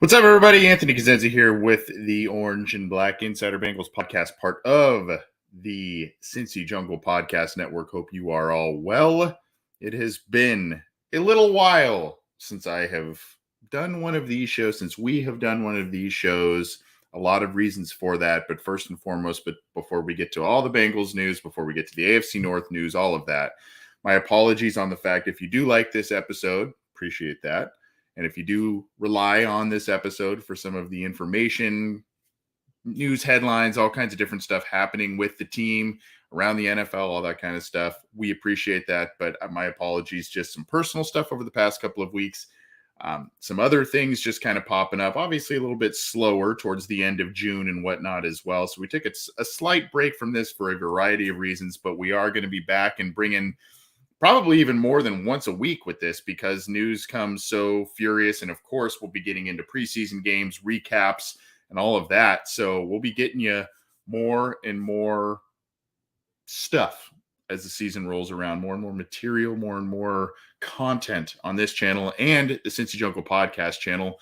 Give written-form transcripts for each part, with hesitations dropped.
What's up, everybody? Anthony Cosenza here with the Orange and Black Insider Bengals podcast, part of the Cincy Jungle podcast network. Hope you are all well. It has been a little while since I have done one of these shows, since we have done one of these shows. A lot of reasons for that, but first and foremost, but before we get to all the Bengals news, before we get to the AFC North news, all of that, my apologies on the fact if you do like this episode, appreciate that. And if you do rely on this episode for some of the information, news headlines, all kinds of different stuff happening with the team around the NFL, all that kind of stuff, we appreciate that. But my apologies, just some personal stuff over the past couple of weeks. Some other things just kind of popping up, obviously a little bit slower towards the end of June and whatnot as well. So we took a slight break from this for a variety of reasons, but we are going to be back and bringing probably even more than once a week with this because news comes so furious. And of course, we'll be getting into preseason games, recaps, and all of that. So we'll be getting you more and more stuff as the season rolls around, more and more material, more and more content on this channel and the Cincy Jungle podcast channel.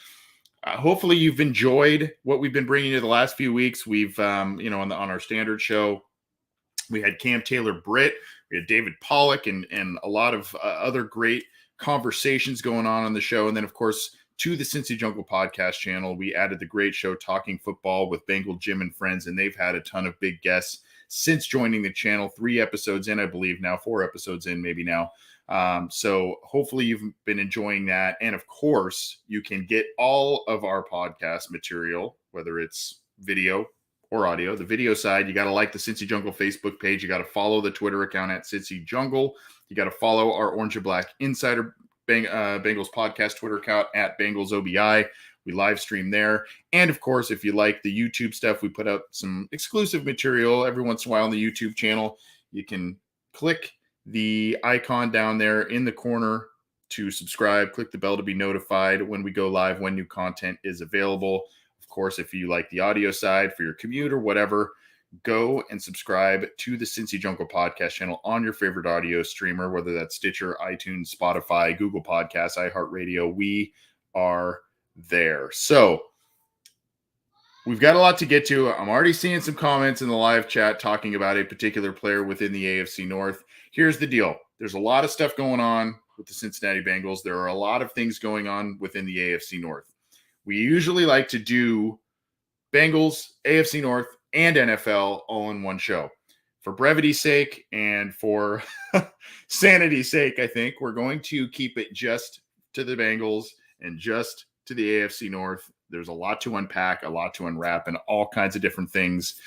Hopefully you've enjoyed what we've been bringing you the last few weeks. We've, on our standard show, we had Cam Taylor-Britt, we had David Pawlik, and a lot of other great conversations going on the show. And then, of course, to the Cincy Jungle podcast channel, we added the great show Talking Football with Bengal Jim and Friends, and they've had a ton of big guests since joining the channel. 3 episodes in, I believe now, 4 episodes in maybe now. So hopefully you've been enjoying that. And, of course, you can get all of our podcast material, whether it's video or audio. The video side, you got to like the Cincy Jungle Facebook page. You got to follow the Twitter account at Cincy Jungle. You got to follow our Orange and Black Insider Bengals podcast Twitter account at Bengals OBI. We live stream there. And of course, if you like the YouTube stuff, we put up some exclusive material every once in a while on the YouTube channel. You can click the icon down there in the corner to subscribe. Click the bell to be notified when we go live, when new content is available. Of course, if you like the audio side for your commute or whatever, go and subscribe to the Cincy Jungle podcast channel on your favorite audio streamer, whether that's Stitcher, iTunes, Spotify, Google Podcasts, iHeartRadio. We are there. So we've got a lot to get to. I'm already seeing some comments in the live chat talking about a particular player within the AFC North. Here's the deal. There's a lot of stuff going on with the Cincinnati Bengals. There are a lot of things going on within the AFC North. We usually like to do Bengals, AFC North, and NFL all in one show. For brevity's sake and for sanity's sake, I think we're going to keep it just to the Bengals and just to the AFC North. There's a lot to unpack, a lot to unwrap, and all kinds of different things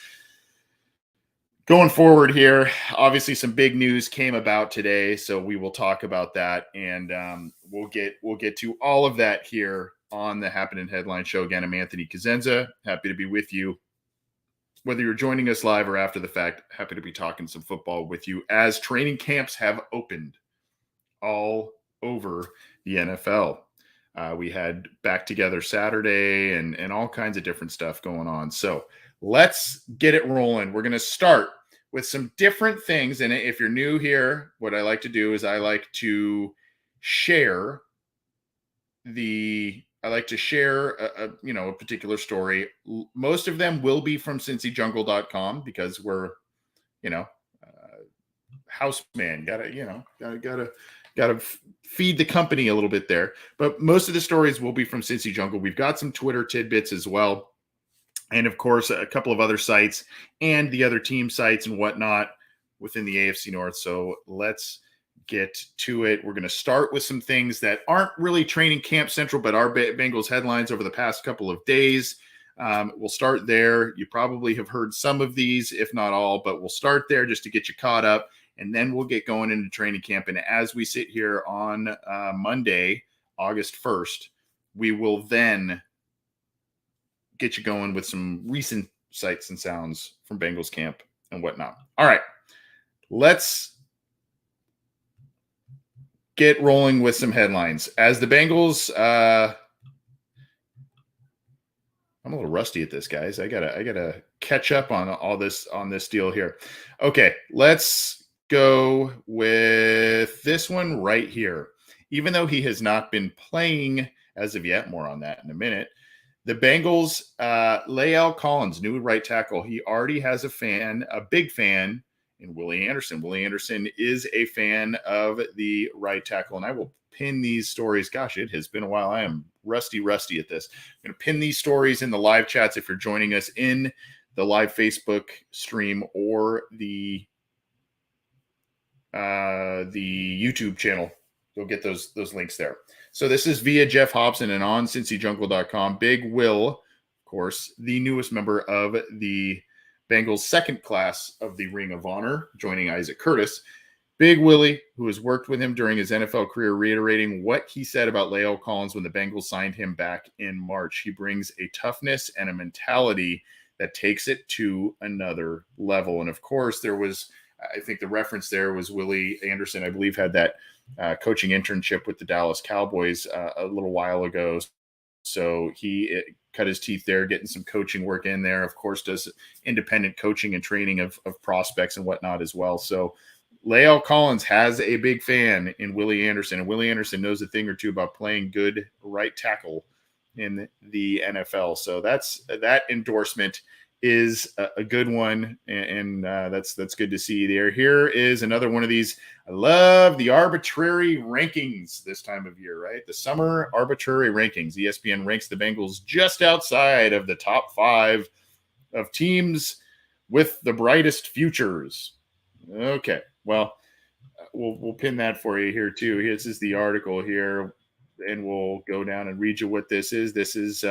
going forward here. Obviously, some big news came about today, so we will talk about that, and we'll get to all of that here on the Happenin Headline Show. Again, I'm Anthony Cosenza. Happy to be with you. Whether you're joining us live or after the fact, happy to be talking some football with you as training camps have opened all over the NFL. We had back together Saturday and all kinds of different stuff going on. So let's get it rolling. We're going to start with some different things. And if you're new here, what I like to do is I like to share a particular story. Most of them will be from cincyjungle.com because we're, houseman. Gotta feed the company a little bit there. But most of the stories will be from Cincy Jungle. We've got some Twitter tidbits as well. And of course, a couple of other sites and the other team sites and whatnot within the AFC North. So let's get to it. We're going to start with some things that aren't really training camp central, but are Bengals headlines over the past couple of days. We'll start there. You probably have heard some of these, if not all, but we'll start there just to get you caught up. And then we'll get going into training camp. And as we sit here on Monday, August 1st, we will then get you going with some recent sights and sounds from Bengals camp and whatnot. All right, let's get rolling with some headlines. As the Bengals, I'm a little rusty at this, guys. I gotta catch up on all this on this deal here. Okay, let's go with this one right here. Even though he has not been playing as of yet, more on that in a minute, The Bengals, Lael Collins, new right tackle. He already has a big fan in Willie Anderson. Willie Anderson is a fan of the right tackle, and I will pin these stories. Gosh, it has been a while. I am rusty at this. I'm going to pin these stories in the live chats if you're joining us in the live Facebook stream or the YouTube channel. You'll get those links there. So this is via Jeff Hobson and on CincyJungle.com. Big Will, of course, the newest member of the Bengals' second class of the Ring of Honor, joining Isaac Curtis. Big Willie, who has worked with him during his NFL career, reiterating what he said about Lael Collins when the Bengals signed him back in March. He brings a toughness and a mentality that takes it to another level. And of course, there was, I think the reference there was Willie Anderson, I believe, had that coaching internship with the Dallas Cowboys a little while ago. So he cut his teeth there, getting some coaching work in there. Of course, does independent coaching and training of prospects and whatnot as well. So Lael Collins has a big fan in Willie Anderson, and Willie Anderson knows a thing or two about playing good right tackle in the NFL. So that endorsement is a good one, and that's good to see there. Here is another one of these. I love the arbitrary rankings this time of year, right? The summer arbitrary rankings. ESPN ranks the Bengals just outside of the top 5 of teams with the brightest futures. Okay, well, we'll pin that for you here too. This is the article here, and we'll go down and read you what this is. This is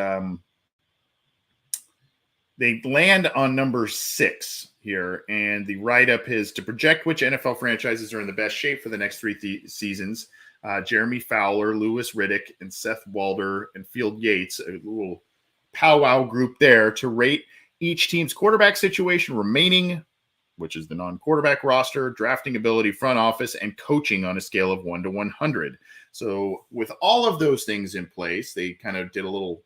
they land on number 6 here, and the write-up is to project which NFL franchises are in the best shape for the next 3 seasons. Jeremy Fowler, Louis Riddick, and Seth Walder and Field Yates, a little powwow group there to rate each team's quarterback situation remaining, which is the non-quarterback roster, drafting ability, front office, and coaching on a scale of 1 to 100. So with all of those things in place, they kind of did a little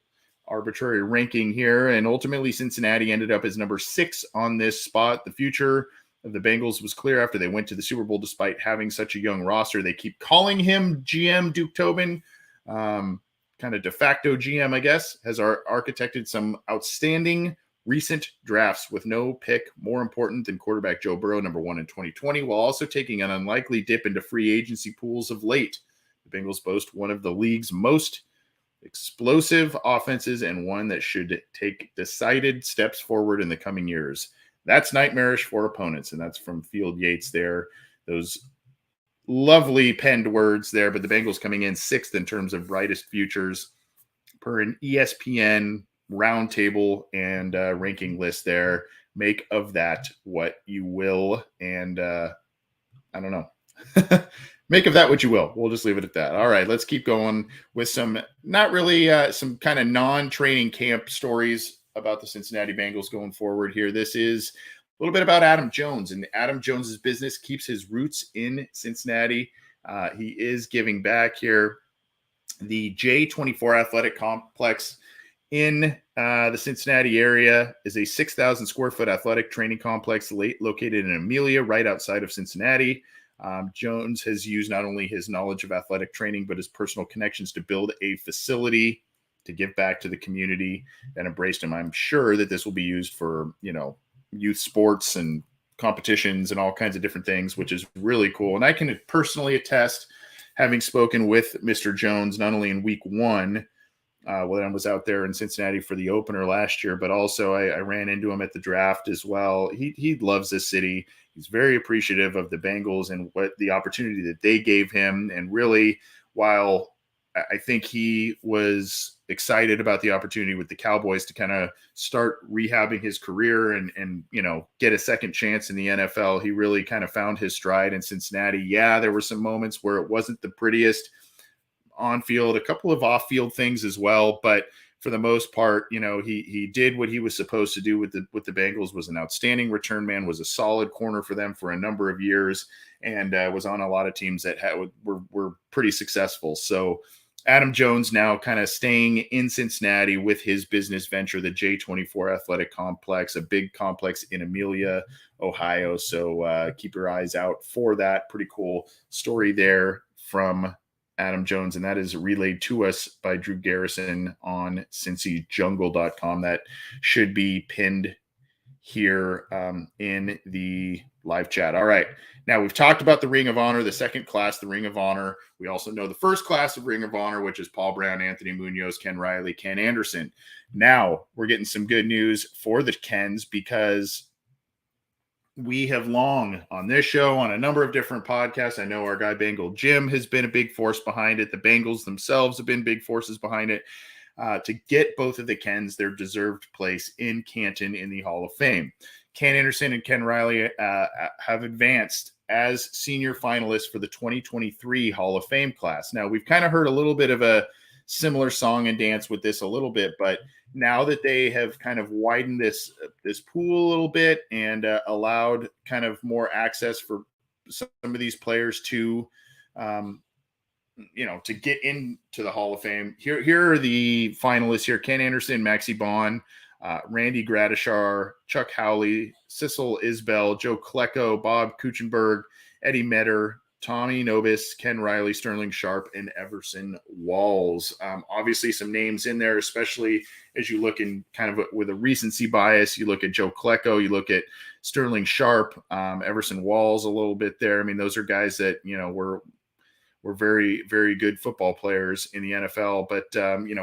arbitrary ranking here, and ultimately Cincinnati ended up as number 6 on this spot. The future of the Bengals was clear after they went to the Super Bowl despite having such a young roster. They keep calling him GM Duke Tobin, kind of de facto GM, I guess, has architected some outstanding recent drafts with no pick more important than quarterback Joe Burrow, number 1 in 2020, while also taking an unlikely dip into free agency pools of late. The Bengals boast one of the league's most explosive offenses and one that should take decided steps forward in the coming years. That's nightmarish for opponents, and that's from Field Yates there. Those lovely penned words there, but the Bengals coming in 6th in terms of brightest futures per an ESPN roundtable and ranking list there. Make of that what you will, and I don't know. Make of that what you will. We'll just leave it at that. All right, let's keep going with some not really some kind of non-training camp stories about the Cincinnati Bengals going forward here. This is a little bit about Adam Jones, and Adam Jones's business keeps his roots in Cincinnati. He is giving back here. The J24 Athletic Complex in the Cincinnati area is a 6,000 square foot athletic training complex located in Amelia, right outside of Cincinnati. Jones has used not only his knowledge of athletic training, but his personal connections to build a facility to give back to the community that embraced him. I'm sure that this will be used for, youth sports and competitions and all kinds of different things, which is really cool. And I can personally attest, having spoken with Mr. Jones, not only in week 1, when I was out there in Cincinnati for the opener last year, but also I ran into him at the draft as well. He loves this city. He's very appreciative of the Bengals and what the opportunity that they gave him. And really, while I think he was excited about the opportunity with the Cowboys to kind of start rehabbing his career and get a second chance in the NFL, he really kind of found his stride in Cincinnati. Yeah, there were some moments where it wasn't the prettiest on field, a couple of off field things as well, but for the most part, he did what he was supposed to do with the Bengals. Was an outstanding return man, was a solid corner for them for a number of years, and was on a lot of teams that were pretty successful. So Adam Jones now kind of staying in Cincinnati with his business venture, the J24 Athletic Complex, a big complex in Amelia, Ohio. So keep your eyes out for that. Pretty cool story there from Adam Jones, and that is relayed to us by Drew Garrison on CincyJungle.com. That should be pinned here in the live chat. All right. Now, we've talked about the Ring of Honor, the second class, the Ring of Honor. We also know the first class of Ring of Honor, which is Paul Brown, Anthony Munoz, Ken Riley, Ken Anderson. Now, we're getting some good news for the Kens because we have long on this show, on a number of different podcasts. I know our guy Bengal Jim has been a big force behind it. The Bengals themselves have been big forces behind it to get both of the Kens their deserved place in Canton in the Hall of Fame. Ken Anderson and Ken Riley have advanced as senior finalists for the 2023 Hall of Fame class. Now, we've kind of heard a little bit of a similar song and dance with this a little bit, but now that they have kind of widened this pool a little bit and allowed kind of more access for some of these players to to get into the Hall of Fame. Here are the finalists here: Ken Anderson, Maxie Bond, Randy Gradishar, Chuck Howley, Sissel Isbell, Joe Klecko, Bob Kuchenberg, Eddie Metter, Tommy Nobis, Ken Riley, Sterling Sharp, and Everson Walls. Obviously some names in there, especially as you look in kind of with a recency bias. You look at Joe Klecko, you look at Sterling Sharp, Everson Walls a little bit there. I mean, those are guys that, were very, very good football players in the NFL. But,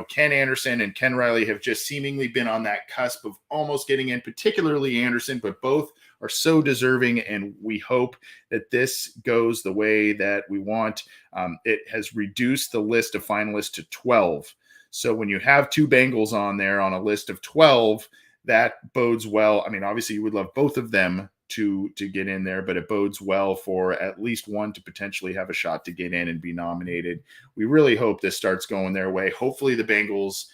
Ken Anderson and Ken Riley have just seemingly been on that cusp of almost getting in, particularly Anderson, but both are so deserving, and we hope that this goes the way that we want. It has reduced the list of finalists to 12. So when you have two Bengals on there on a list of 12, that bodes well. I mean, obviously you would love both of them to get in there, but it bodes well for at least one to potentially have a shot to get in and be nominated. We really hope this starts going their way. Hopefully the Bengals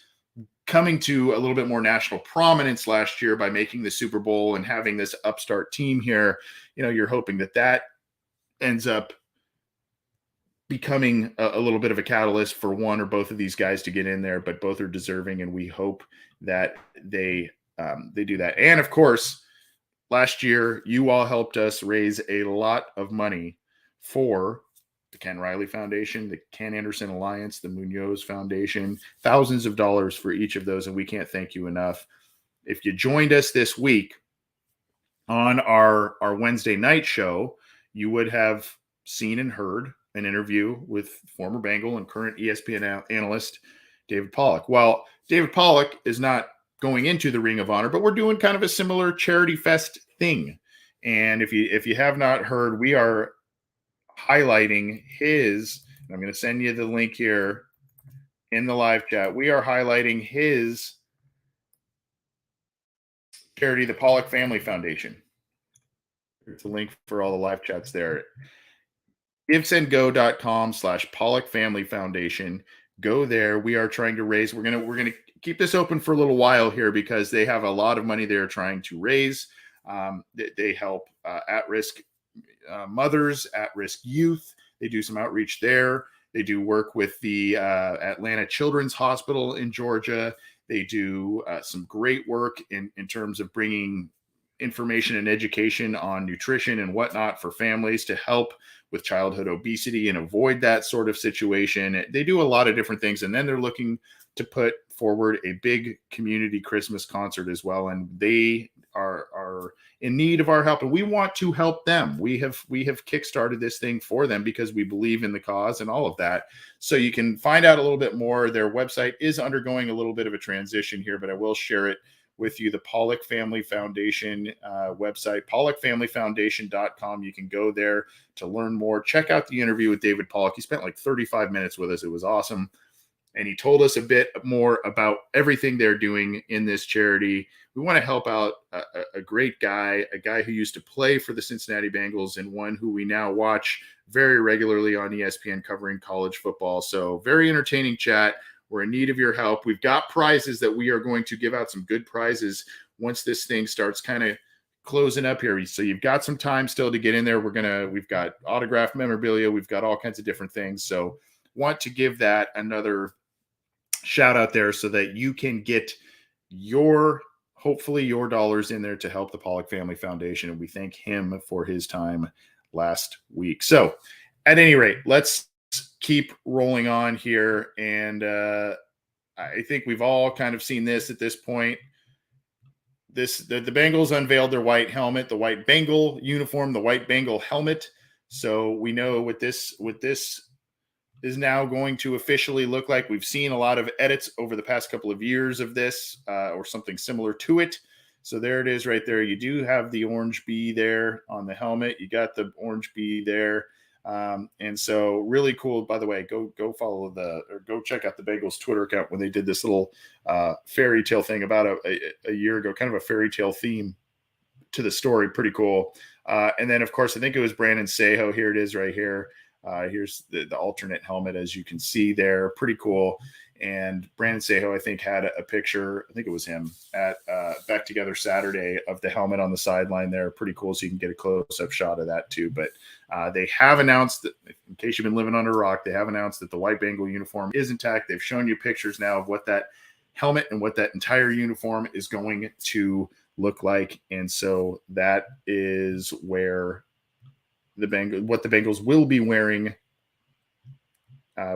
coming to a little bit more national prominence last year by making the Super Bowl and having this upstart team here, you're hoping that ends up becoming a little bit of a catalyst for one or both of these guys to get in there, but both are deserving, and we hope that they do that. And of course, last year, you all helped us raise a lot of money for the Ken Riley Foundation, the Ken Anderson Alliance, the Munoz Foundation, thousands of dollars for each of those, and we can't thank you enough. If you joined us this week on our Wednesday night show, you would have seen and heard an interview with former Bengal and current ESPN analyst David Pawlik. Well, David Pawlik is not going into the Ring of Honor, but we're doing kind of a similar charity fest thing. And if you have not heard, we are highlighting his, I'm going to send you the link here in the live chat. We are highlighting his charity, the Pawlik Family Foundation. There's a link for all the live chats there. givesendgo.com/Pawlik Family Foundation. Go there. We are trying to raise, we're going to keep this open for a little while here because they have a lot of money they're trying to raise. They help at-risk mothers, at-risk youth. They do some outreach there. They do work with the Atlanta Children's Hospital in Georgia. They do some great work in terms of bringing information and education on nutrition and whatnot for families to help with childhood obesity and avoid that sort of situation. They do a lot of different things. And then they're looking to put forward a big community Christmas concert as well. And they are in need of our help, and we want to help them. We have kickstarted this thing for them because we believe in the cause and all of that. So you can find out a little bit more. Their website is undergoing a little bit of a transition here, but I will share it with you. The Pawlik Family Foundation website, pawlikfamilyfoundation.com. You can go there to learn more. Check out the interview with David Pawlik. He spent like 35 minutes with us. It was awesome. And he told us a bit more about everything they're doing in this charity. We want to help out a great guy, a guy who used to play for the Cincinnati Bengals and one who we now watch very regularly on ESPN covering college football. So very entertaining chat. We're in need of your help. We've got prizes that we are going to give out, some good prizes once this thing starts kind of closing up here. So you've got some time still to get in there. We've got autographed memorabilia. We've got all kinds of different things. So want to give that another shout out there so that you can get hopefully your dollars in there to help the Pawlik Family Foundation. And we thank him for his time last week. So at any rate, let's keep rolling on here. And I think we've all kind of seen this at this point. The Bengals unveiled their white helmet, the white Bengal uniform, the white Bengal helmet. So we know what this is now going to officially look like. We've seen a lot of edits over the past couple of years of this or something similar to it. So there it is right there. You do have the orange bee there on the helmet. You got the orange bee there. And so really cool. By the way, go follow or go check out the Bengals Twitter account when they did this little fairy tale thing about a year ago, kind of a fairy tale theme to the story. Pretty cool. And then of course, I think it was Brandon Sejo. Here it is right here. Here's the alternate helmet, as you can see there. Pretty cool. And Brandon Sejo, I think, had a picture, I think it was him, at Back Together Saturday of the helmet on the sideline there. Pretty cool. So you can get a close-up shot of that too. But they have announced that, in case you've been living under a rock, they have announced that the white Bengal uniform is intact. They've shown you pictures now of what that helmet and what that entire uniform is going to look like. And so that is where what the Bengals will be wearing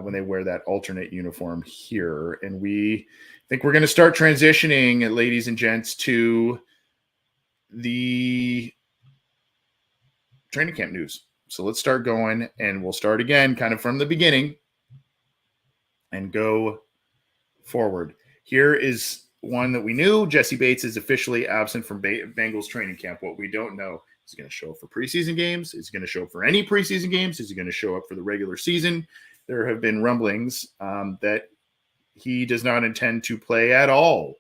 when they wear that alternate uniform here. And we think we're going to start transitioning, ladies and gents, to the training camp news. So let's start going, and we'll start again kind of from the beginning and go forward. Here is one that we knew. Jesse Bates is officially absent from Bengals training camp. What we don't know, is he going to show up for preseason games? Is he going to show up for any preseason games? Is he going to show up for the regular season? There have been rumblings that he does not intend to play at all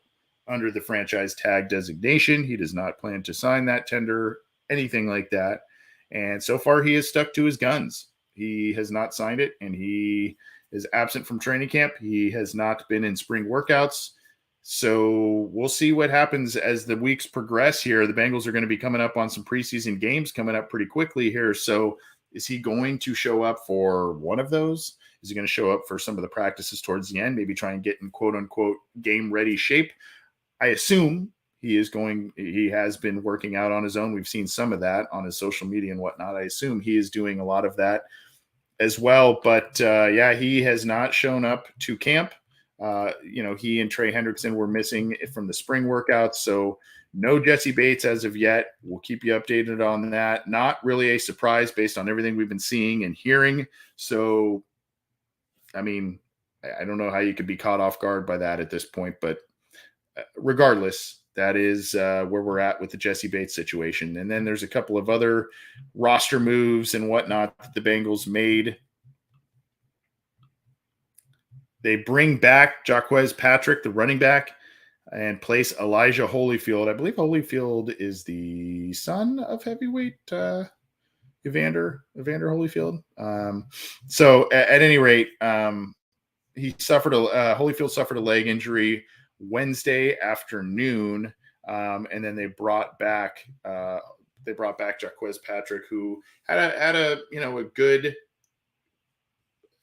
under the franchise tag designation. He does not plan to sign that tender, anything like that. And so far, he has stuck to his guns. He has not signed it, and he is absent from training camp. He has not been in spring workouts. So we'll see what happens as the weeks progress here. The Bengals are going to be coming up on some preseason games coming up pretty quickly here. So is he going to show up for one of those? Is he going to show up for some of the practices towards the end, maybe try and get in quote unquote game ready shape? I assume he has been working out on his own. We've seen some of that on his social media and whatnot. I assume he is doing a lot of that as well. But he has not shown up to camp. He and Trey Hendrickson were missing from the spring workouts. So no Jesse Bates as of yet. We'll keep you updated on that. Not really a surprise based on everything we've been seeing and hearing. So, I mean, I don't know how you could be caught off guard by that at this point, but regardless, that is where we're at with the Jesse Bates situation. And then there's a couple of other roster moves and whatnot that the Bengals made. They bring back Jaquez Patrick, the running back, and place Elijah Holyfield. I believe Holyfield is the son of heavyweight Evander Holyfield. So at any rate, Holyfield suffered a leg injury Wednesday afternoon, and then they brought back Jaquez Patrick, who had a good.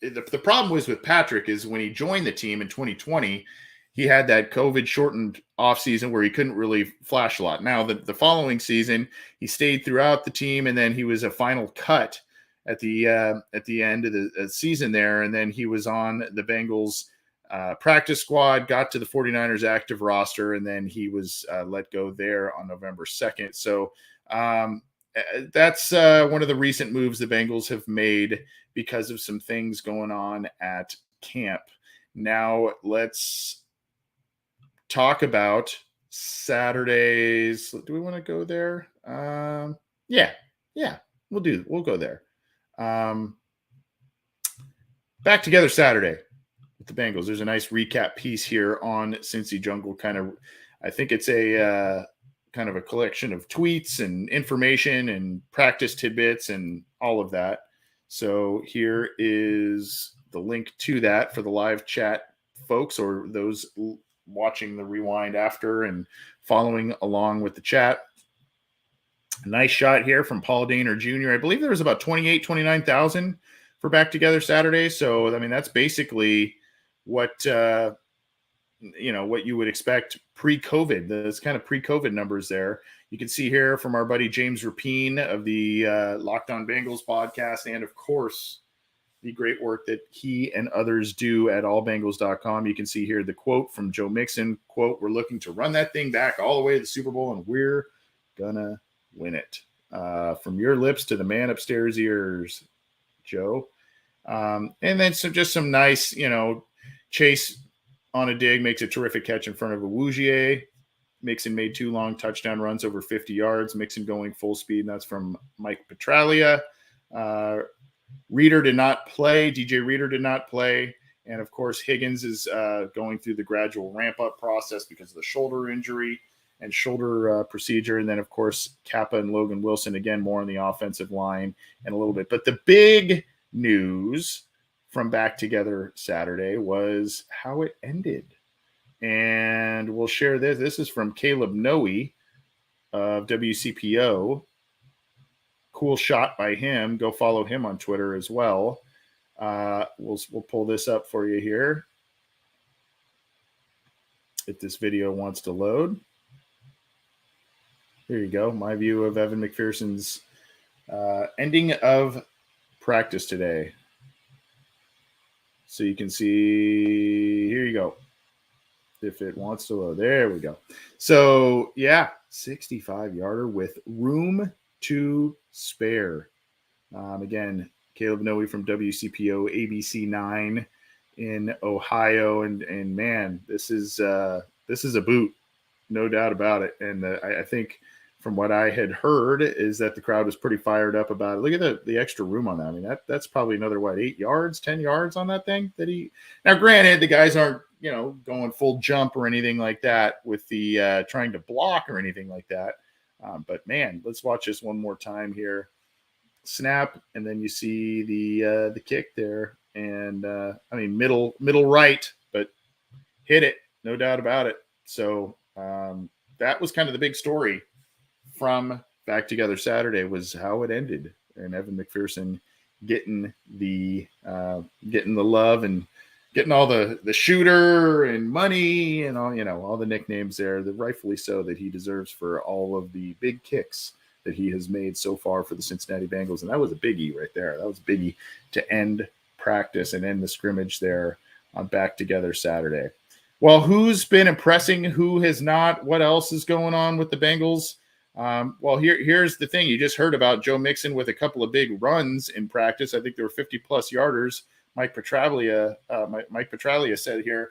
The problem was with Patrick is when he joined the team in 2020, he had that COVID shortened offseason where he couldn't really flash a lot. Now the following season, he stayed throughout the team, and then he was a final cut at the end of the season there. And then he was on the Bengals practice squad, got to the 49ers active roster, and then he was let go there on November 2nd. So that's one of the recent moves the Bengals have made because of some things going on at camp. Now let's talk about Saturdays. Do we want to go there? Yeah, we'll go there. Back Together Saturday with the Bengals. There's a nice recap piece here on Cincy Jungle. I think it's a kind of a collection of tweets and information and practice tidbits and all of that. So here is the link to that for the live chat folks or those watching the rewind after and following along with the chat. A nice shot here from Paul Daner Jr. I believe there was about 29,000 for Back Together Saturday. So, I mean, that's basically what you would expect pre-COVID. Those kind of pre-COVID numbers there. You can see here from our buddy James Rapine of the Locked On Bengals podcast, and of course the great work that he and others do at allbengals.com. You can see here the quote from Joe Mixon, quote, "We're looking to run that thing back all the way to the Super Bowl, and we're gonna win it." From your lips to the man upstairs ears, Joe. And then just some nice, Chase on a dig makes a terrific catch in front of Awuzie. Mixon made 2 long touchdown runs over 50 yards. Mixon going full speed, and that's from Mike Petraglia. Reader did not play. DJ Reader did not play. And, of course, Higgins is going through the gradual ramp-up process because of the shoulder injury and shoulder procedure. And then, of course, Kappa and Logan Wilson, again, more on the offensive line and a little bit. But the big news from Back Together Saturday was how it ended. And we'll share this. This is from Caleb Noe of WCPO. Cool shot by him. Go follow him on Twitter as well. We'll pull this up for you here if this video wants to load. Here you go. My view of Evan McPherson's ending of practice today. So you can see, here you go. If it wants to load. There we go. So, yeah, 65-yarder with room to spare. Again, Caleb Noe from WCPO, ABC 9 in Ohio. And man, this is a boot, no doubt about it. And I think from what I had heard is that the crowd was pretty fired up about it. Look at the extra room on that. I mean, that's probably another, 8 yards, 10 yards on that thing that he – now, granted, the guys aren't, going full jump or anything like that with the trying to block or anything like that. But, man, let's watch this one more time here. Snap, and then you see the kick there. And, middle right, but hit it, no doubt about it. So that was kind of the big story from Back Together Saturday, was how it ended, and Evan McPherson getting the love and getting all the shooter and money and all the nicknames there, that rightfully so, that he deserves for all of the big kicks that he has made so far for the Cincinnati Bengals. And that was a biggie right there. That was a biggie to end practice and end the scrimmage there on Back Together Saturday. Well, who's been impressing? Who has not? What else is going on with the Bengals? Well, here's the thing. You just heard about Joe Mixon with a couple of big runs in practice. I think there were 50-plus yarders. Mike Petraglia said here,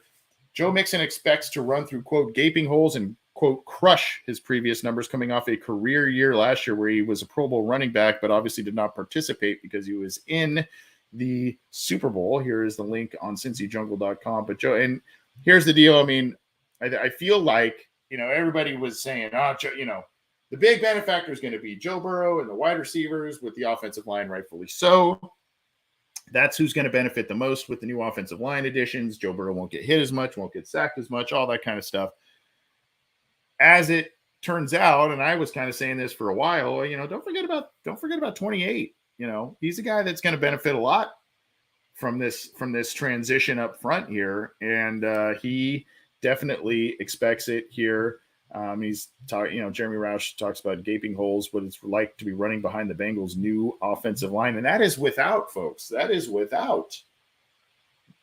Joe Mixon expects to run through, quote, gaping holes and, quote, crush his previous numbers coming off a career year last year where he was a Pro Bowl running back, but obviously did not participate because he was in the Super Bowl. Here is the link on cincyjungle.com. But Joe, and here's the deal. I mean, I feel like, everybody was saying, the big benefactor is going to be Joe Burrow and the wide receivers with the offensive line, rightfully so. That's who's going to benefit the most with the new offensive line additions. Joe Burrow won't get hit as much, won't get sacked as much, all that kind of stuff. As it turns out, and I was kind of saying this for a while, don't forget about 28. He's a guy that's going to benefit a lot from this transition up front here, and he definitely expects it here. He's talking, Jeremy Roush talks about gaping holes, what it's like to be running behind the Bengals' new offensive line. And that is without, folks,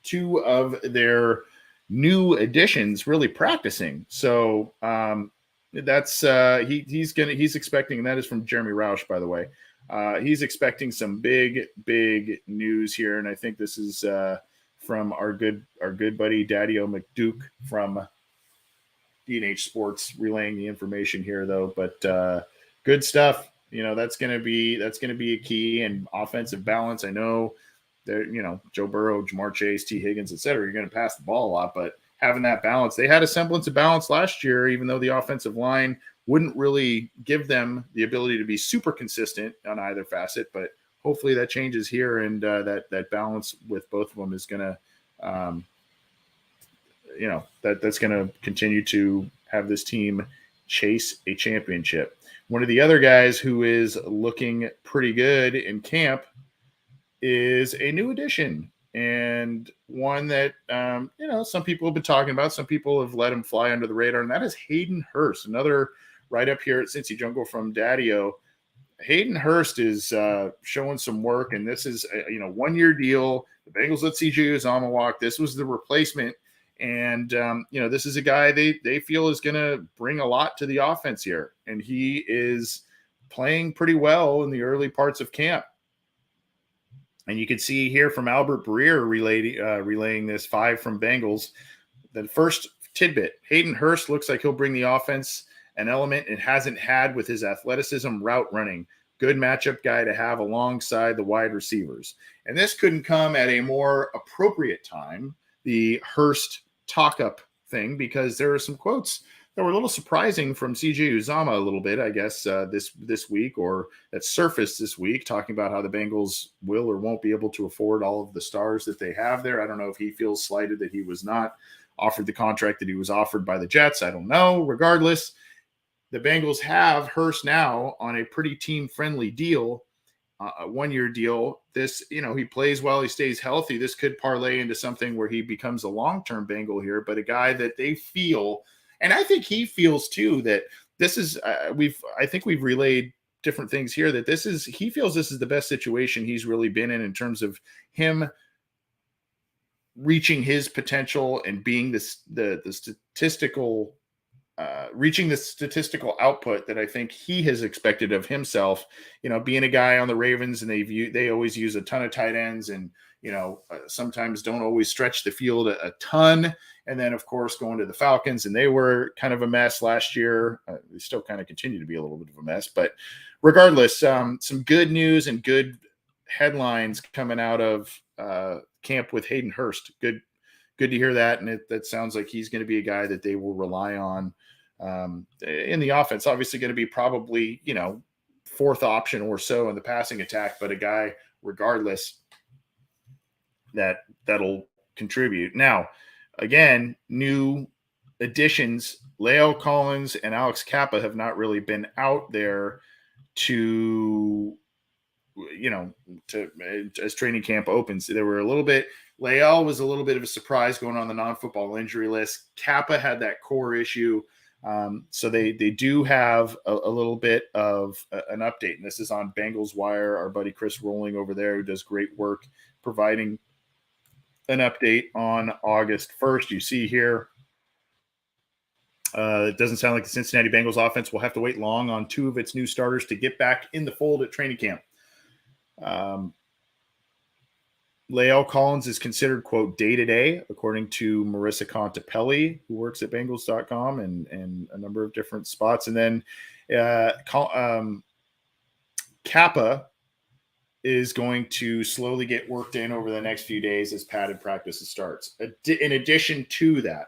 2 of their new additions really practicing. So that's he's expecting, and that is from Jeremy Roush, by the way. He's expecting some big news here. And I think this is from our good buddy Daddy-O McDuke from D&H Sports relaying the information here, though. But good stuff. That's going to be a key, and offensive balance. I know that, Joe Burrow, Jamar Chase, T. Higgins, et cetera, you're going to pass the ball a lot, but having that balance, they had a semblance of balance last year, even though the offensive line wouldn't really give them the ability to be super consistent on either facet. But hopefully that changes here, and that balance with both of them is going to, that's going to continue to have this team chase a championship. One of the other guys who is looking pretty good in camp is a new addition, and one that, some people have been talking about. Some people have let him fly under the radar, and that is Hayden Hurst, another right up here at Cincy Jungle from Daddy-O. Hayden Hurst is showing some work, and this is a 1-year deal. The Bengals let CJ Uzomah walk. This was the replacement, and this is a guy they feel is going to bring a lot to the offense here, and he is playing pretty well in the early parts of camp. And you can see here from Albert Breer relaying this 5 from Bengals. The first tidbit: Hayden Hurst looks like he'll bring the offense an element it hasn't had with his athleticism, route running. Good matchup guy to have alongside the wide receivers. And this couldn't come at a more appropriate time, the Hurst talk-up thing, because there are some quotes that were a little surprising from CJ Uzomah a little bit, I guess, this week, or that surfaced this week, talking about how the Bengals will or won't be able to afford all of the stars that they have there. I don't know if he feels slighted that he was not offered the contract that he was offered by the Jets. I don't know. Regardless, the Bengals have Hurst now on a pretty team-friendly deal, a 1-year deal. This, he plays well, he stays healthy. This could parlay into something where he becomes a long-term Bengal here, but a guy that they feel, and I think he feels too, that this is, I think we've relayed different things here, that he feels this is the best situation he's really been in terms of him reaching his potential and being the statistical reaching the statistical output that I think he has expected of himself, being a guy on the Ravens, and they always use a ton of tight ends, and, sometimes don't always stretch the field a ton. And then of course going to the Falcons, and they were kind of a mess last year. They still kind of continue to be a little bit of a mess, but regardless, some good news and good headlines coming out of camp with Hayden Hurst. Good to hear that. And that sounds like he's going to be a guy that they will rely on in the offense. Obviously going to be probably, 4th option or so in the passing attack, but a guy regardless that'll contribute. Now, again, new additions, La'el Collins and Alex-Cappa have not really been out there to as training camp opens. They were a little bit, La'el was a little bit of a surprise going on the non-football injury list. Kappa had that core issue. So they do have a little bit of an update. And this is on Bengals Wire, our buddy Chris Rolling over there, who does great work providing an update on August 1st. You see here, it doesn't sound like the Cincinnati Bengals offense will have to wait long on 2 of its new starters to get back in the fold at training camp. La'el Collins is considered, quote, day-to-day, according to Marissa Contepelli, who works at Bengals.com and a number of different spots. And then Kappa is going to slowly get worked in over the next few days as padded practice starts. In addition to that,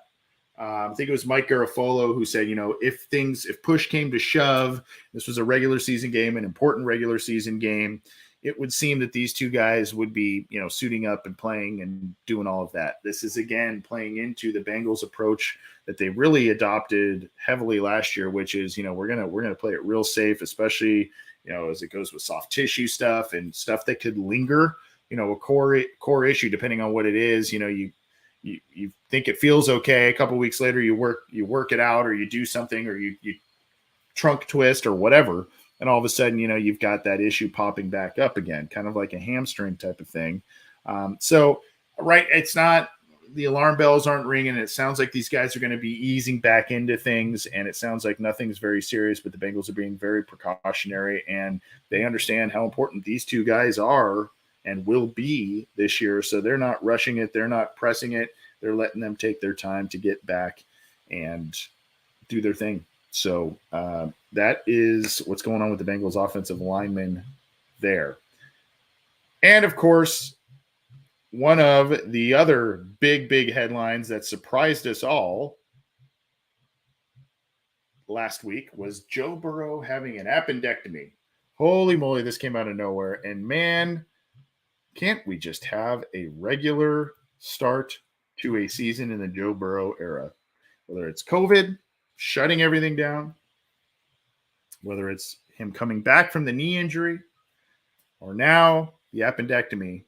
I think it was Mike Garafolo who said, if push came to shove, this was a regular season game, an important regular season game, it would seem that these 2 guys would be, suiting up and playing and doing all of that. This is, again, playing into the Bengals approach that they really adopted heavily last year, which is, we're gonna play it real safe, especially, as it goes with soft tissue stuff and stuff that could linger, a core issue, depending on what it is. You think it feels okay. A couple of weeks later, you work it out, or you do something, or you trunk twist or whatever. And all of a sudden, you've got that issue popping back up again, kind of like a hamstring type of thing. It's not, the alarm bells aren't ringing. It sounds like these guys are going to be easing back into things, and it sounds like nothing's very serious, but the Bengals are being very precautionary, and they understand how important these 2 guys are and will be this year. So they're not rushing it. They're not pressing it. They're letting them take their time to get back and do their thing. So that is what's going on with the Bengals offensive linemen there. And of course, one of the other big headlines that surprised us all last week was Joe Burrow having an appendectomy. Holy moly, this came out of nowhere. And man, can't we just have a regular start to a season in the Joe Burrow era? Whether it's COVID, shutting everything down, whether it's him coming back from the knee injury, or now the appendectomy.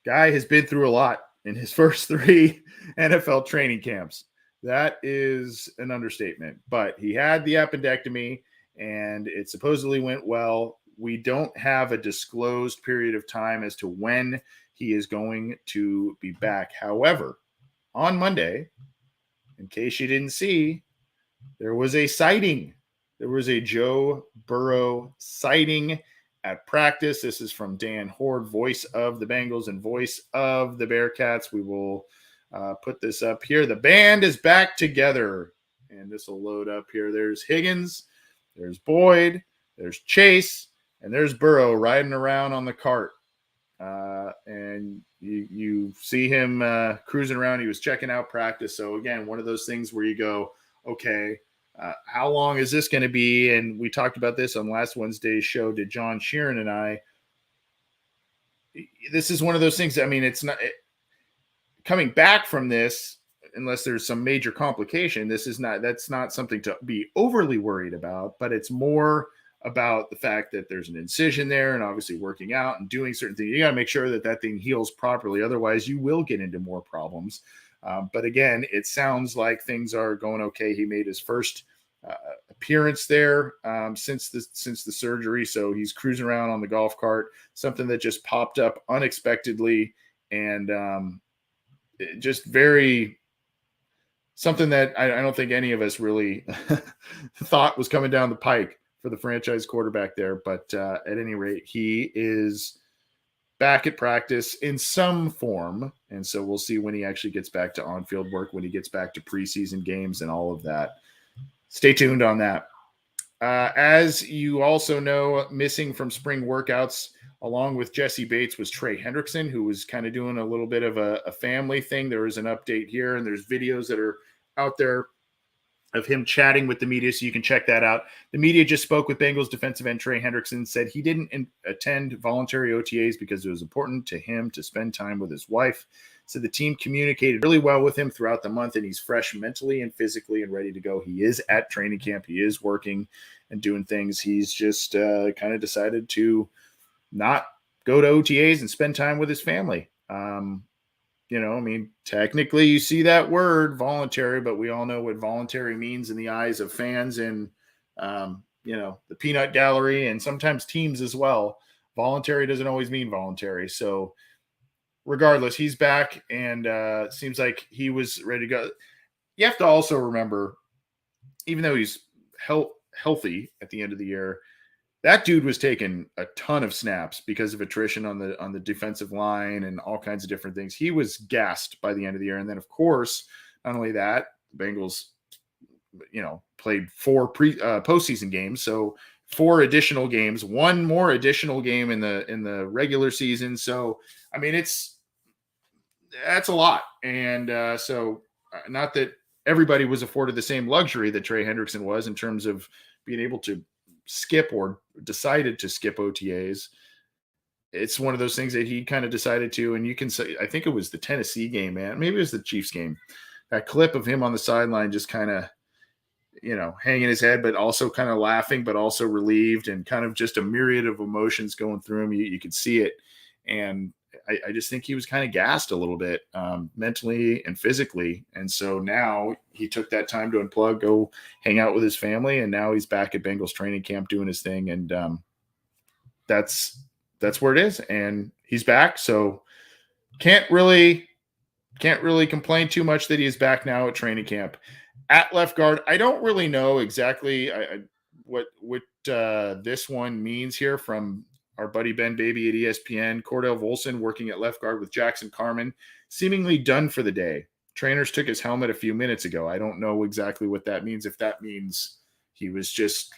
Guy has been through a lot in his first 3 NFL training camps. That is an understatement. But he had the appendectomy, and it supposedly went well. We don't have a disclosed period of time as to when he is going to be back. However, on Monday, in case you didn't see, there was a sighting. There was a Joe Burrow sighting at practice. This is from Dan Horde, voice of the Bengals and voice of the Bearcats. We will put this up here. The band is back together, and this will load up here. There's Higgins, there's Boyd, there's Chase, and there's Burrow riding around on the cart. And you see him cruising around. He was checking out practice. So again, one of those things where you go, okay, how long is this going to be? And we talked about this on last Wednesday's show. Did John Sheeran and I? This is one of those things. I mean, it's not coming back from this unless there's some major complication. That's not something to be overly worried about. But it's more about the fact that there's an incision there, and obviously working out and doing certain things. You got to make sure that thing heals properly. Otherwise, you will get into more problems. But again, it sounds like things are going okay. He made his first appearance there since the surgery, so he's cruising around on the golf cart. Something that just popped up unexpectedly, and just very something that I don't think any of us really thought was coming down the pike for the franchise quarterback there. But at any rate, he is back at practice in some form. And so we'll see when he actually gets back to on-field work, when he gets back to preseason games and all of that. Stay tuned on that. As you also know, missing from spring workouts along with Jesse Bates was Trey Hendrickson, who was kind of doing a little bit of a family thing. There is an update here, and there's videos that are out there of him chatting with the media, so you can check that out. The media just spoke with Bengals defensive end Trey Hendrickson, said he didn't attend voluntary OTAs because it was important to him to spend time with his wife. So the team communicated really well with him throughout the month, and he's fresh mentally and physically and ready to go. He is at training camp. He is working and doing things. He's just kind of decided to not go to OTAs and spend time with his family. I mean, technically you see that word voluntary, but we all know what voluntary means in the eyes of fans and, the peanut gallery and sometimes teams as well. Voluntary doesn't always mean voluntary. So regardless, he's back, and seems like he was ready to go. You have to also remember, even though he's healthy at the end of the year, that dude was taking a ton of snaps because of attrition on the defensive line and all kinds of different things. He was gassed by the end of the year. And then, of course, not only that, the Bengals, played 4 postseason games. So 4 additional games, 1 more additional game in the regular season. So, I mean, that's a lot. And so not that everybody was afforded the same luxury that Trey Hendrickson was in terms of being able to skip or decided to skip OTAs. It's one of those things that he kind of decided to, and you can say, I think it was the Tennessee game, man. Maybe it was the Chiefs game. That clip of him on the sideline just kind of, hanging his head, but also kind of laughing, but also relieved, and kind of just a myriad of emotions going through him. You could see it. And I just think he was kind of gassed a little bit mentally and physically. And so now he took that time to unplug, go hang out with his family. And now he's back at Bengals training camp doing his thing. And that's where it is. And he's back. So can't really complain too much that he's back now at training camp. At left guard, I don't really know exactly what this one means here from our buddy Ben Baby at ESPN. Cordell Volson working at left guard with Jackson Carman, seemingly done for the day. Trainers took his helmet a few minutes ago. I don't know exactly what that means. If that means he was just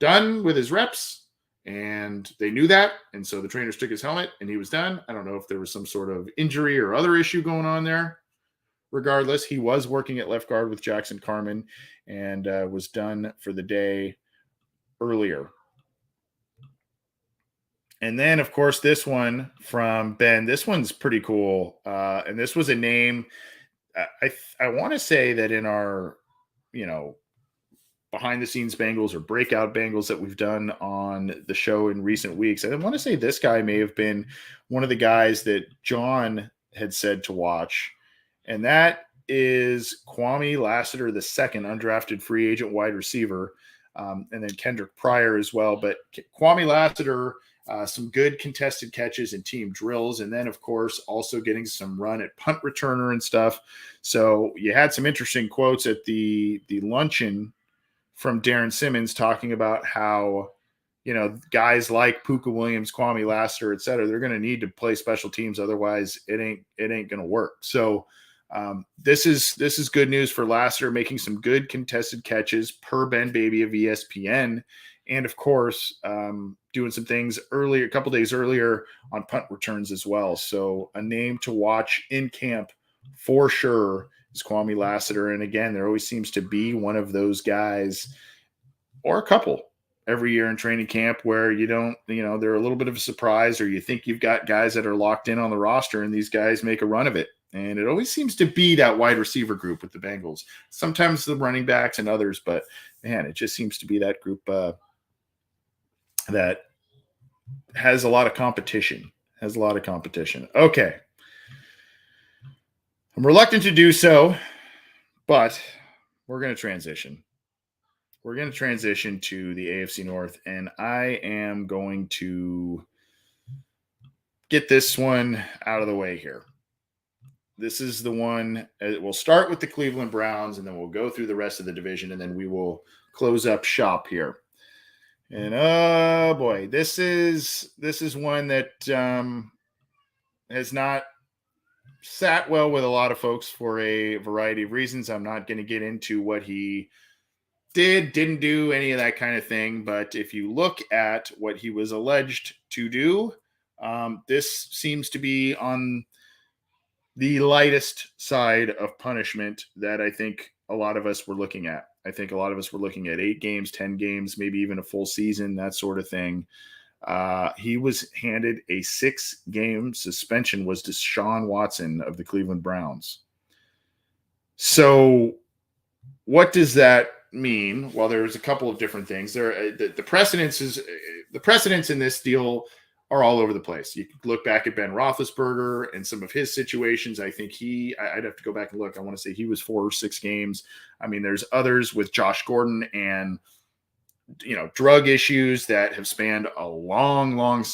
done with his reps and they knew that, and so the trainers took his helmet and he was done. I don't know if there was some sort of injury or other issue going on there. Regardless, he was working at left guard with Jackson Carman and was done for the day earlier. And then, of course, this one from Ben. This one's pretty cool. And this was a name. I want to say that in our, behind-the-scenes Bengals or breakout Bengals that we've done on the show in recent weeks, I want to say this guy may have been one of the guys that John had said to watch. And that is Kwamelasseter II, undrafted free agent wide receiver. and then Kendrick Pryor as well. But Kwamelasseter, some good contested catches and team drills, and then, of course, also getting some run at punt returner and stuff. So you had some interesting quotes at the luncheon from Darren Simmons talking about how, guys like Puka Williams, Kwame Lassiter, et cetera, they're going to need to play special teams. Otherwise it ain't going to work. So this is good news for Lassiter, making some good contested catches per Ben Baby of ESPN. And of course, doing some things a couple days earlier on punt returns as well. So a name to watch in camp for sure is Kwame Lassiter. And again, there always seems to be one of those guys or a couple every year in training camp where they're a little bit of a surprise, or you think you've got guys that are locked in on the roster and these guys make a run of it. And it always seems to be that wide receiver group with the Bengals, sometimes the running backs and others, but man, it just seems to be that group that has a lot of competition, Okay. I'm reluctant to do so, but we're going to transition. We're going to transition to the AFC North, and I am going to get this one out of the way here. This is the one. We'll start with the Cleveland Browns, and then we'll go through the rest of the division, and then we will close up shop here. And oh boy, this is one that has not sat well with a lot of folks for a variety of reasons. I'm not going to get into what he didn't do, any of that kind of thing. But if you look at what he was alleged to do, this seems to be on the lightest side of punishment that I think a lot of us were looking at. I think a lot of us were looking at 8 games, 10 games, maybe even a full season, that sort of thing. He was handed a 6-game suspension, was Deshaun Watson of the Cleveland Browns. So what does that mean? Well, there's a couple of different things. The precedents in this deal are all over the place. You can look back at Ben Roethlisberger and some of his situations. I think I'd have to go back and look. I want to say he was 4 or 6 games. I mean, there's others with Josh Gordon and, drug issues that have spanned a long,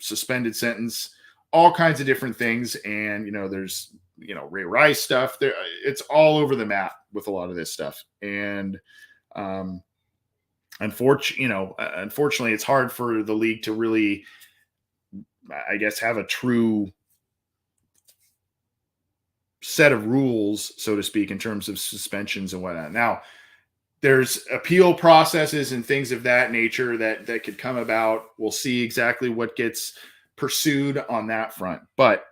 suspended sentence, all kinds of different things. And, there's, Ray Rice stuff there. It's all over the map with a lot of this stuff. And, unfortunately, it's hard for the league to really, I guess, have a true set of rules, so to speak, in terms of suspensions and whatnot. Now, there's appeal processes and things of that nature that could come about. We'll see exactly what gets pursued on that front. But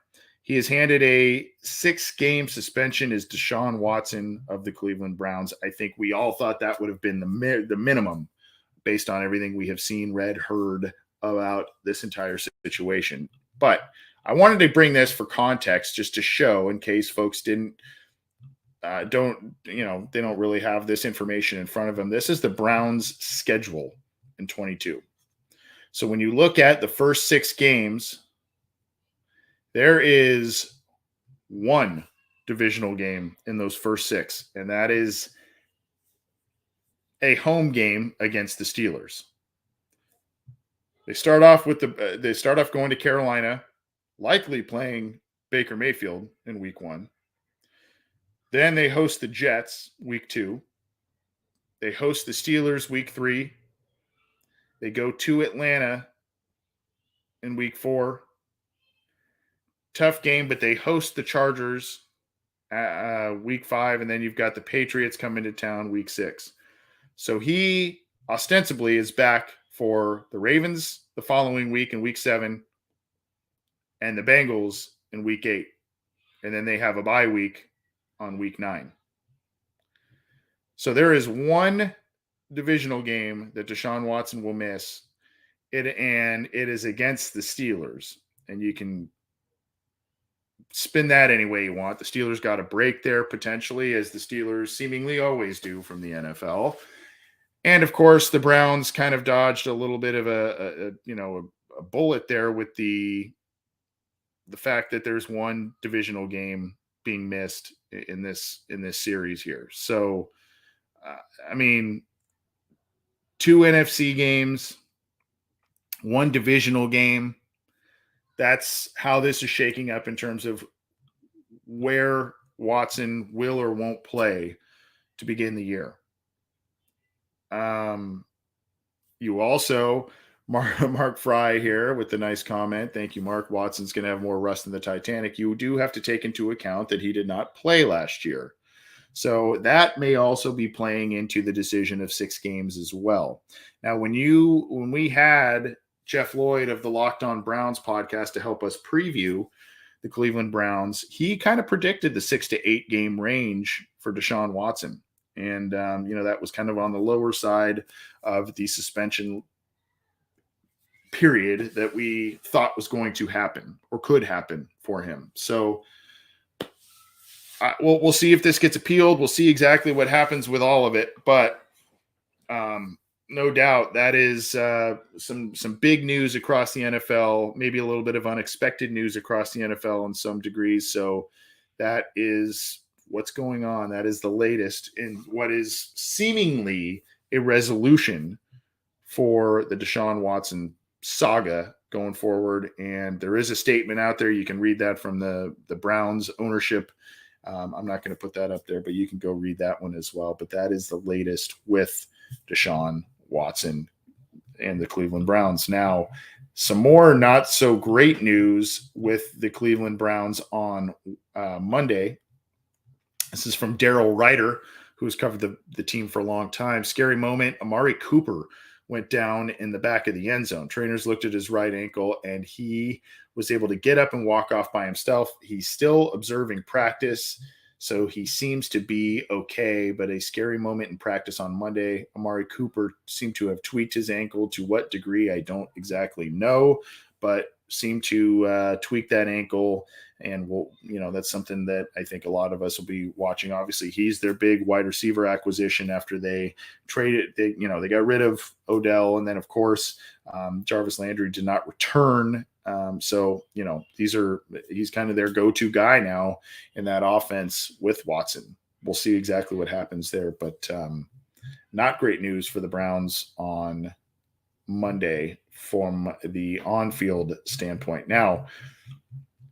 he is handed a 6-game suspension as Deshaun Watson of the Cleveland Browns. I think we all thought that would have been the minimum based on everything we have seen, read, heard about this entire situation. But I wanted to bring this for context just to show, in case folks they don't really have this information in front of them. This is the Browns' schedule in 22. So when you look at the first 6 games, there is 1 divisional game in those first 6, and that is a home game against the Steelers. They start off going to Carolina, likely playing Baker Mayfield in week 1. Then they host the Jets week 2. They host the Steelers week 3. They go to Atlanta in week 4. Tough game, but they host the Chargers week 5, and then you've got the Patriots coming to town week 6. So he ostensibly is back for the Ravens the following week in week 7 and the Bengals in week 8. And then they have a bye week on week 9. So there is 1 divisional game that Deshaun Watson will miss. It is against the Steelers. And you can spin that any way you want. The Steelers got a break there potentially, as the Steelers seemingly always do from the NFL. And of course, the Browns kind of dodged a little bit of a bullet there with the fact that there's 1 divisional game being missed in this series here. So, I mean, 2 NFC games, 1 divisional game. That's how this is shaking up in terms of where Watson will or won't play to begin the year. You also, Mark Fry here with the nice comment. Thank you, Mark. Watson's going to have more rust than the Titanic. You do have to take into account that he did not play last year. So that may also be playing into the decision of 6 games as well. Now, when we had Jeff Lloyd of the Locked On Browns podcast to help us preview the Cleveland Browns, he kind of predicted the 6 to 8 game range for Deshaun Watson. And, that was kind of on the lower side of the suspension period that we thought was going to happen or could happen for him. So we'll see if this gets appealed. We'll see exactly what happens with all of it. But no doubt that is some big news across the NFL, maybe a little bit of unexpected news across the NFL in some degrees. So that is what's going on. That is the latest in what is seemingly a resolution for the Deshaun Watson saga going forward. And there is a statement out there. You can read that from the Browns ownership. I'm not going to put that up there, but you can go read that one as well. But that is the latest with Deshaun Watson and the Cleveland Browns. Now, some more not so great news with the Cleveland Browns on Monday. This is from Daryl Ryder, who's covered the team for a long time. Scary moment. Amari Cooper went down in the back of the end zone. Trainers looked at his right ankle, and he was able to get up and walk off by himself. He's still observing practice, so he seems to be okay, but a scary moment in practice on Monday. Amari Cooper seemed to have tweaked his ankle. To what degree, I don't exactly know, but seemed to tweak that ankle. And that's something that I think a lot of us will be watching. Obviously, he's their big wide receiver acquisition after they traded. They got rid of Odell, and then of course Jarvis Landry did not return. So he's kind of their go-to guy now in that offense with Watson. We'll see exactly what happens there, but not great news for the Browns on Monday from the on-field standpoint. Now,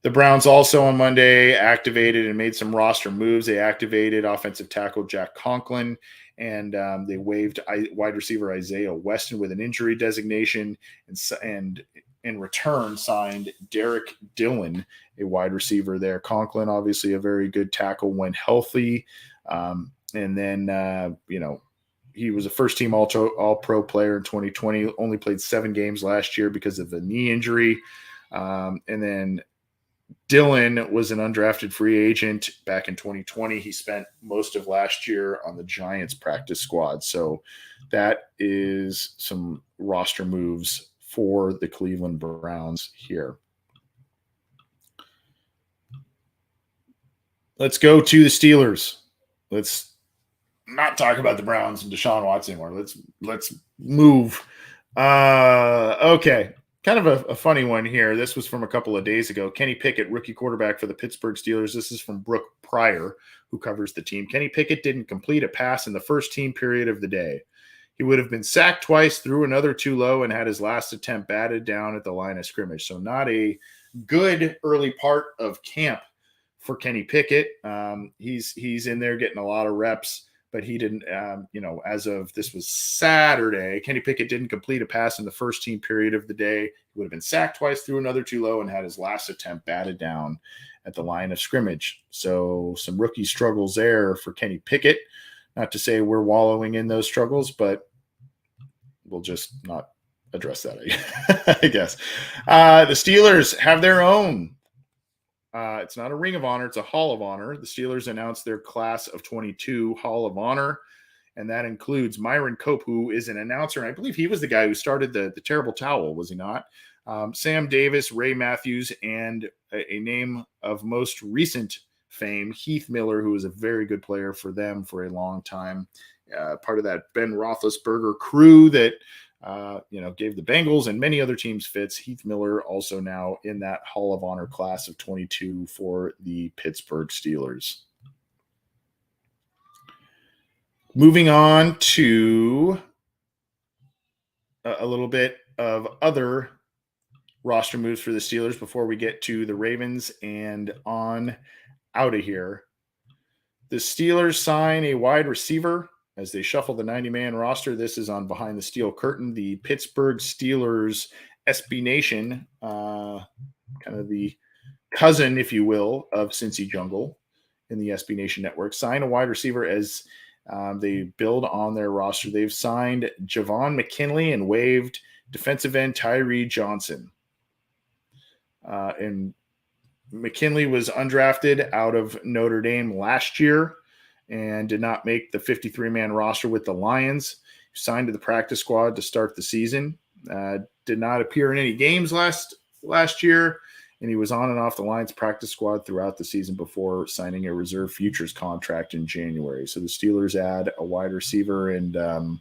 the Browns also on Monday activated and made some roster moves. They activated offensive tackle Jack Conklin, and they waived wide receiver Isaiah Weston with an injury designation, and in return signed Derek Dillon, a wide receiver there. Conklin, obviously a very good tackle when healthy, and then he was a first-team All-Pro player in 2020. Only played 7 games last year because of a knee injury, and then Dillon was an undrafted free agent back in 2020. He spent most of last year on the Giants practice squad. So that is some roster moves for the Cleveland Browns here. Let's go to the Steelers. Let's not talk about the Browns and Deshaun Watson anymore. Let's move. Okay. Kind of a funny one here. This was from a couple of days ago. Kenny Pickett, rookie quarterback for the Pittsburgh Steelers. This is from Brooke Pryor, who covers the team. Kenny Pickett didn't complete a pass in the first team period of the day. He would have been sacked twice, threw another too low, and had his last attempt batted down at the line of scrimmage. So not a good early part of camp for Kenny Pickett. He's in there getting a lot of reps. But he didn't, as of this was Saturday, Kenny Pickett didn't complete a pass in the first team period of the day. He would have been sacked twice, threw another too low, and had his last attempt batted down at the line of scrimmage. So some rookie struggles there for Kenny Pickett. Not to say we're wallowing in those struggles, but we'll just not address that, I guess. The Steelers have their own. It's not a Ring of Honor. It's a Hall of Honor. The Steelers announced their class of 22 Hall of Honor, and that includes Myron Cope, who is an announcer. And I believe he was the guy who started the Terrible Towel, was he not? Sam Davis, Ray Matthews, and a name of most recent fame, Heath Miller, who was a very good player for them for a long time. Part of that Ben Roethlisberger crew that gave the Bengals and many other teams fits. Heath Miller also now in that Hall of Honor class of 22 for the Pittsburgh Steelers. Moving on to a little bit of other roster moves for the Steelers before we get to the Ravens and on out of here. The Steelers sign a wide receiver as they shuffle the 90-man roster. This is on Behind the Steel Curtain, the Pittsburgh Steelers SB Nation, kind of the cousin, if you will, of Cincy Jungle in the SB Nation network, sign a wide receiver as they build on their roster. They've signed Javon McKinley and waived defensive end Tyree Johnson. And McKinley was undrafted out of Notre Dame last year and did not make the 53-man roster with the Lions. He signed to the practice squad to start the season. Did not appear in any games last year, and he was on and off the Lions practice squad throughout the season before signing a reserve futures contract in January. So the Steelers add a wide receiver, and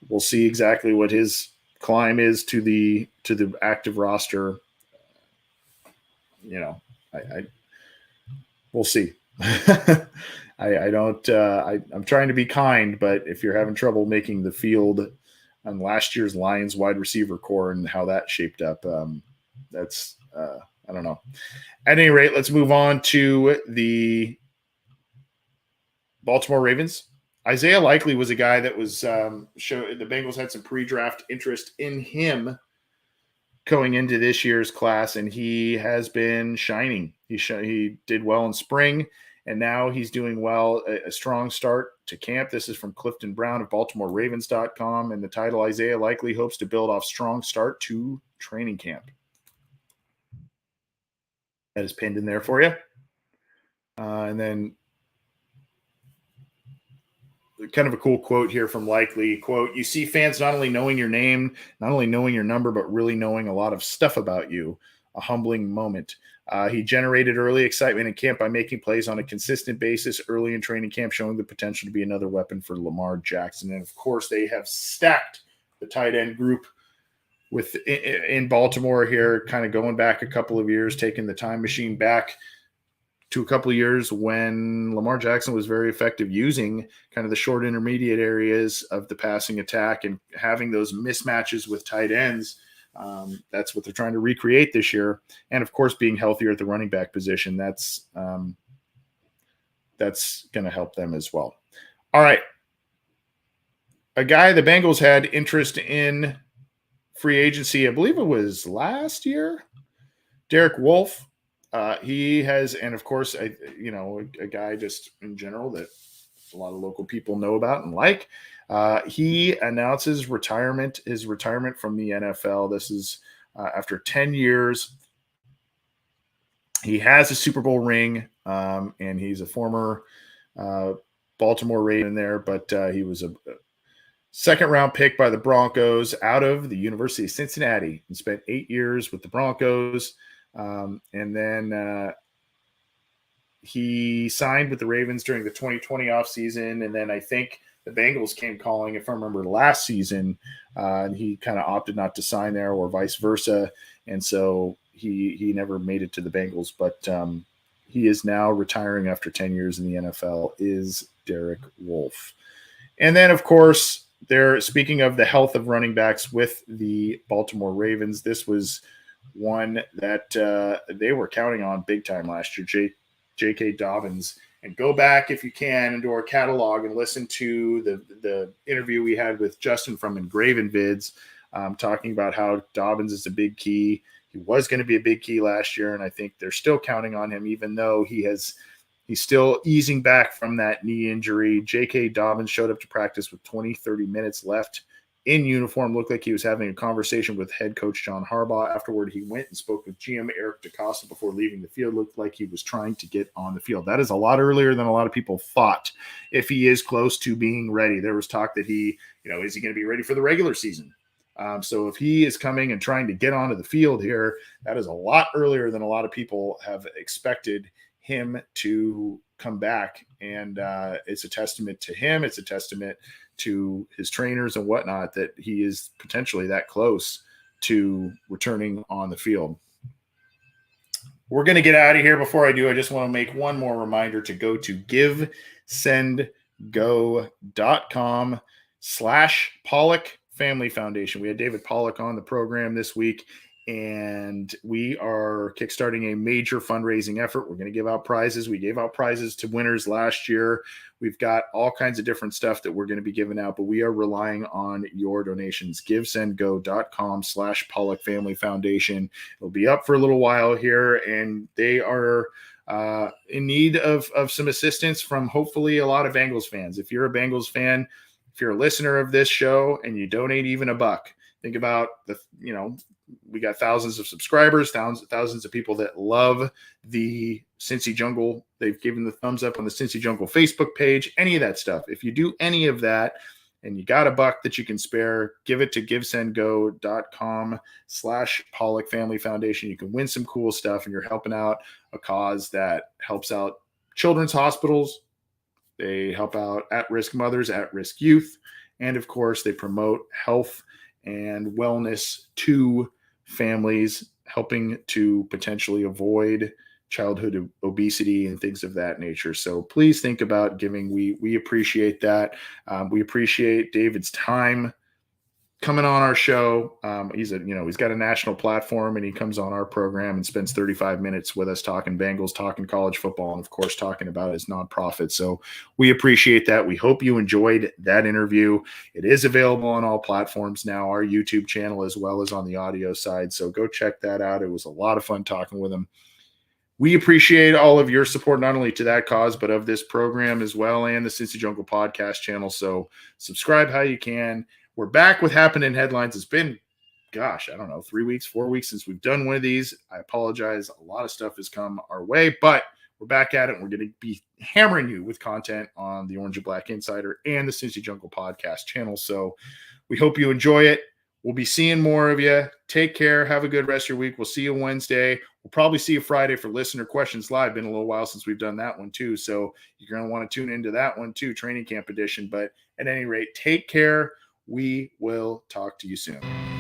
we'll see exactly what his climb is to the active roster. We'll see. I'm trying to be kind, but if you're having trouble making the field on last year's Lions wide receiver core and how that shaped up, that's I don't know. At any rate, let's move on to the Baltimore Ravens. Isiah Likely was a guy that was the Bengals had some pre-draft interest in him going into this year's class, and he has been shining. He did well in spring, and now he's doing well. A strong start to camp. This is from Clifton Brown of BaltimoreRavens.com, and the title, Isiah Likely hopes to build off strong start to training camp. That is pinned in there for you. And then kind of a cool quote here from Likely. Quote, "You see fans not only knowing your name, not only knowing your number, but really knowing a lot of stuff about you. A humbling moment. He generated early excitement in camp by making plays on a consistent basis early in training camp, showing the potential to be another weapon for Lamar Jackson." And, of course, they have stacked the tight end group in Baltimore here, kind of going back a couple of years, taking the time machine back to a couple of years when Lamar Jackson was very effective using kind of the short intermediate areas of the passing attack and having those mismatches with tight ends. That's what they're trying to recreate this year. And of course, being healthier at the running back position, that's going to help them as well. All right. A guy the Bengals had interest in free agency, I believe it was last year, Derek Wolfe. He has, and of course, a guy just in general that a lot of local people know about and like. He announces his retirement from the NFL. This is after 10 years. He has a Super Bowl ring, and he's a former Baltimore Raven there, but he was a second-round pick by the Broncos out of the University of Cincinnati and spent 8 years with the Broncos. And then he signed with the Ravens during the 2020 offseason, and then I think the Bengals came calling, if I remember, last season, and he kind of opted not to sign there or vice versa, and so he never made it to the Bengals, but he is now retiring after 10 years in the NFL, is Derek Wolfe. And then, of course, speaking of the health of running backs with the Baltimore Ravens, this was one that they were counting on big time last year, J.K. Dobbins. And go back, if you can, into our catalog and listen to the interview we had with Justin from Engraven Vids, talking about how Dobbins is a big key. He was going to be a big key last year, and I think they're still counting on him, even though he's still easing back from that knee injury. J.K. Dobbins showed up to practice with 30 minutes left in uniform. Looked like he was having a conversation with head coach John Harbaugh. Afterward, he went and spoke with GM Eric DeCosta before leaving the field. Looked like he was trying to get on the field. That is a lot earlier than a lot of people thought. If he is close to being ready, there was talk that is he going to be ready for the regular season? So if he is coming and trying to get onto the field here, that is a lot earlier than a lot of people have expected him to come back. And it's a testament to him. It's a testament to his trainers and whatnot that he is potentially that close to returning on the field. We're going to get out of here. Before I do, I just want to make one more reminder to go to givesendgo.com/Pawlik. Family Foundation. We had David Pawlik on the program this week, and we are kickstarting a major fundraising effort. We're going to give out prizes. We gave out prizes to winners last year. We've got all kinds of different stuff that we're going to be giving out, but we are relying on your donations. GiveSendGo.com/Pawlik Family Foundation. It'll be up for a little while here, and they are in need of some assistance from hopefully a lot of Bengals fans. If you're a Bengals fan, if you're a listener of this show and you donate even $1, think about we got thousands of subscribers, thousands of people that love the Cincy Jungle. They've given the thumbs up on the Cincy Jungle Facebook page, any of that stuff. If you do any of that and you got $1 that you can spare, give it to GiveSendGo.com/Pawlik Family Foundation. You can win some cool stuff, and you're helping out a cause that helps out children's hospitals. They help out at-risk mothers, at-risk youth, and of course, they promote health and wellness to families, helping to potentially avoid childhood obesity and things of that nature. So please think about giving. We appreciate that. We appreciate David's time coming on our show. He's got a national platform, and he comes on our program and spends 35 minutes with us talking Bengals, talking college football, and of course talking about his nonprofit. So we appreciate that. We hope you enjoyed that interview. It is available on all platforms now, our YouTube channel as well as on the audio side. So go check that out. It was a lot of fun talking with him. We appreciate all of your support, not only to that cause, but of this program as well, and the Cincy Jungle podcast channel. So subscribe how you can. We're back with Happenin headlines. It's been, 3 weeks, 4 weeks since we've done one of these. I apologize. A lot of stuff has come our way, but we're back at it. And we're going to be hammering you with content on the Orange and Black Insider and the Cincy Jungle podcast channel. So we hope you enjoy it. We'll be seeing more of you. Take care. Have a good rest of your week. We'll see you Wednesday. We'll probably see you Friday for Listener Questions Live. Been a little while since we've done that one too. So you're going to want to tune into that one too, training camp edition. But at any rate, take care. We will talk to you soon.